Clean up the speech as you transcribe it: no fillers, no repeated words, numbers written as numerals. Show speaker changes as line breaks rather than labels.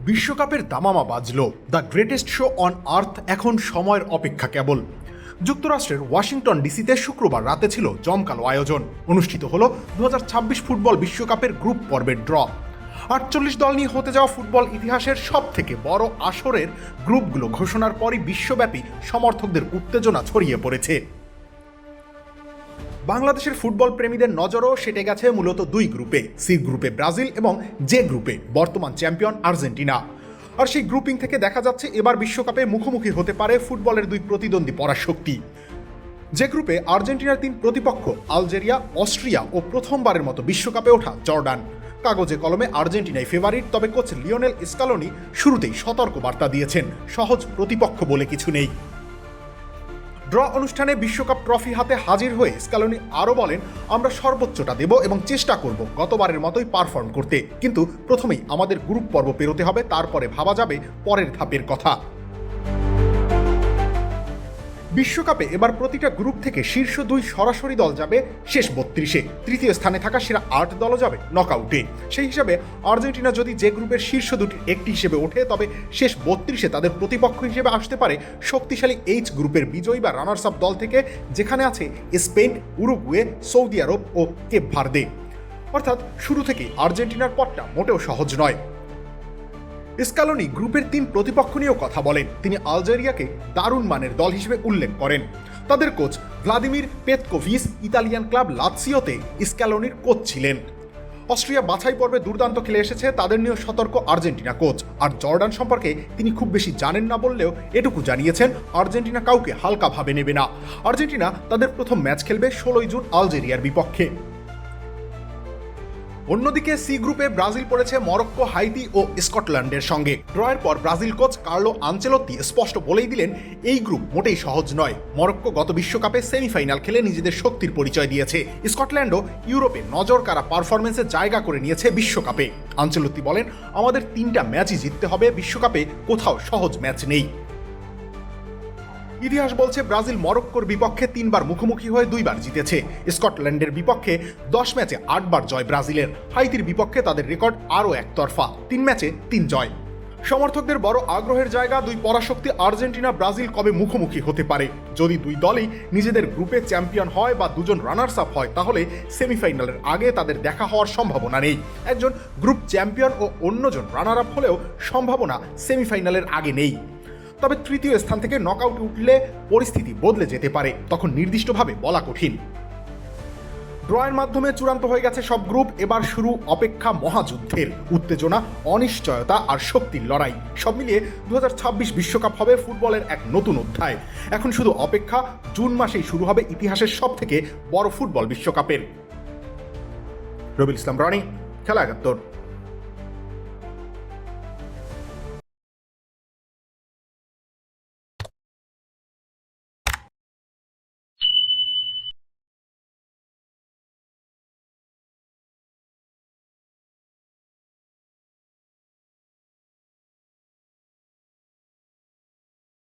বিশ্বকাপের দামামা বাজল। The greatest show on earth এখন সময়ের অপেক্ষা কেবল। যুক্তরাষ্ট্রের ওয়াশিংটন ডিসিতে শুক্রবার রাতে ছিল জমকালো আয়োজন। অনুষ্ঠিত হল 2026 ফুটবল বিশ্বকাপের গ্রুপ পর্বের ড্র। 48 দল নিয়ে হতে যাওয়া ফুটবল ইতিহাসের সব থেকে বড় আসরের গ্রুপগুলো ঘোষণার পরই বিশ্বব্যাপী সমর্থকদের উত্তেজনা ছড়িয়ে পড়েছে। বাংলাদেশের ফুটবল প্রেমীদের নজরও সেটে গেছে মূলত দুই গ্রুপে, সি গ্রুপে ব্রাজিল এবং জে গ্রুপে বর্তমান চ্যাম্পিয়ন আর্জেন্টিনা। আর সেই গ্রুপিং থেকে দেখা যাচ্ছে এবার বিশ্বকাপে মুখোমুখি হতে পারে ফুটবলের দুই প্রতিদ্বন্দ্বী পরাশক্তি। যে গ্রুপে আর্জেন্টিনার তিন প্রতিপক্ষ আলজেরিয়া, অস্ট্রিয়া ও প্রথমবারের মতো বিশ্বকাপে ওঠা জর্ডান। কাগজে কলমে আর্জেন্টিনাই ফেভারিট, তবে কোচ লিওনেল স্কালোনি শুরুতেই সতর্ক বার্তা দিয়েছেন, সহজ প্রতিপক্ষ বলে কিছু নেই। ড্র অনুষ্ঠানে বিশ্বকাপ ট্রফি হাতে হাজির হয়ে স্কালোনি আরও বলেন, আমরা সর্বোচ্চটা দেব এবং চেষ্টা করব গতবারের মতোই পারফর্ম করতে, কিন্তু প্রথমেই আমাদের গ্রুপ পর্ব পেরোতে হবে, তারপরে ভাবা যাবে পরের ধাপের কথা। বিশ্বকাপে এবার প্রতিটা গ্রুপ থেকে শীর্ষ দুই সরাসরি দল যাবে শেষ 32-এ, তৃতীয় স্থানে থাকা সেরা 8 দলও যাবে নকআউটে। সেই হিসাবে আর্জেন্টিনা যদি যে গ্রুপের শীর্ষ দুটির একটি হিসেবে ওঠে, তবে শেষ 32-এ তাদের প্রতিপক্ষ হিসেবে আসতে পারে শক্তিশালী এইচ গ্রুপের বিজয়ী বা রানার্স আপ দল থেকে, যেখানে আছে স্পেন, উরুগুয়ে, সৌদি আরব ও কেপ ভার্দে। অর্থাৎ শুরু থেকেই আর্জেন্টিনার পথটা মোটেও সহজ নয়। স্কালোনি গ্রুপের তিন প্রতিপক্ষ নিয়েও কথা বলেন। তিনি আলজেরিয়াকে দারুণ মানের দল হিসেবে উল্লেখ করেন। তাদের coach Vladimir Petkovic Italian club লাৎসিওতে স্কালোনির কোচ ছিলেন। অস্ট্রিয়া বাছাই পর্বে দুর্দান্ত খেলে এসেছে, তাদের নিয়েও সতর্ক আর্জেন্টিনা কোচ। আর জর্ডান সম্পর্কে তিনি খুব বেশি জানেন না বললেও এটুকু জানিয়েছেন, আর্জেন্টিনা কাউকে হালকাভাবে নেবে না। আর্জেন্টিনা তাদের প্রথম ম্যাচ খেলবে 16 জুন আলজেরিয়ার বিপক্ষে। অন্যদিকে সি গ্রুপে ব্রাজিল পড়েছে মরক্কো, হাইতি ও স্কটল্যান্ডের সঙ্গে। ড্রয়ের পর ব্রাজিল কোচ কার্লো আনচেলোত্তি স্পষ্ট বলেই দিলেন, এই গ্রুপ মোটেই সহজ নয়। মরক্কো গত বিশ্বকাপে সেমিফাইনাল খেলে নিজেদের শক্তির পরিচয় দিয়েছে। স্কটল্যান্ডও ইউরোপে নজর কাড়া পারফরমেন্সে জায়গা করে নিয়েছে বিশ্বকাপে। আনচেলোত্তি বলেন, আমাদের 3টা ম্যাচই জিততে হবে, বিশ্বকাপে কোথাও সহজ ম্যাচ নেই। ইতিহাস বলছে ব্রাজিল মরক্কোর বিপক্ষে 3বার মুখোমুখি হয়ে 2বার জিতেছে। স্কটল্যান্ডের বিপক্ষে 10 ম্যাচে 8বার জয় ব্রাজিলের। হাইতির বিপক্ষে তাদের রেকর্ড আরও একতরফা, 3 ম্যাচে 3 জয়। সমর্থকদের বড় আগ্রহের জায়গা দুই পরাশক্তি আর্জেন্টিনা ব্রাজিল কবে মুখোমুখি হতে পারে। যদি দুই দলই নিজেদের গ্রুপে চ্যাম্পিয়ন হয় বা দুজন রানার্স আপ হয়, তাহলে সেমিফাইনালের আগে তাদের দেখা হওয়ার সম্ভাবনা নেই। একজন গ্রুপ চ্যাম্পিয়ন ও অন্যজন রানার আপ হলেও সম্ভাবনা সেমিফাইনালের আগে নেই। তবে তৃতীয় স্থান থেকে নকআউটে উঠলে পরিস্থিতি বদলে যেতে পারে, তখন নির্দিষ্টভাবে বলা কঠিন। ড্রয়ের মাধ্যমে চূড়ান্ত হয়ে গেছে সব গ্রুপ। এবার শুরু অপেক্ষা মহাযুদ্ধের। উত্তেজনা, অনিশ্চয়তা আর শক্তির লড়াই, সব মিলিয়ে 2026 বিশ্বকাপ হবে ফুটবলের এক নতুন অধ্যায়। এখন শুধু অপেক্ষা, জুন মাসেই শুরু হবে ইতিহাসের সব থেকে বড় ফুটবল বিশ্বকাপের। রবিউল ইসলাম রনি, খেলা 71।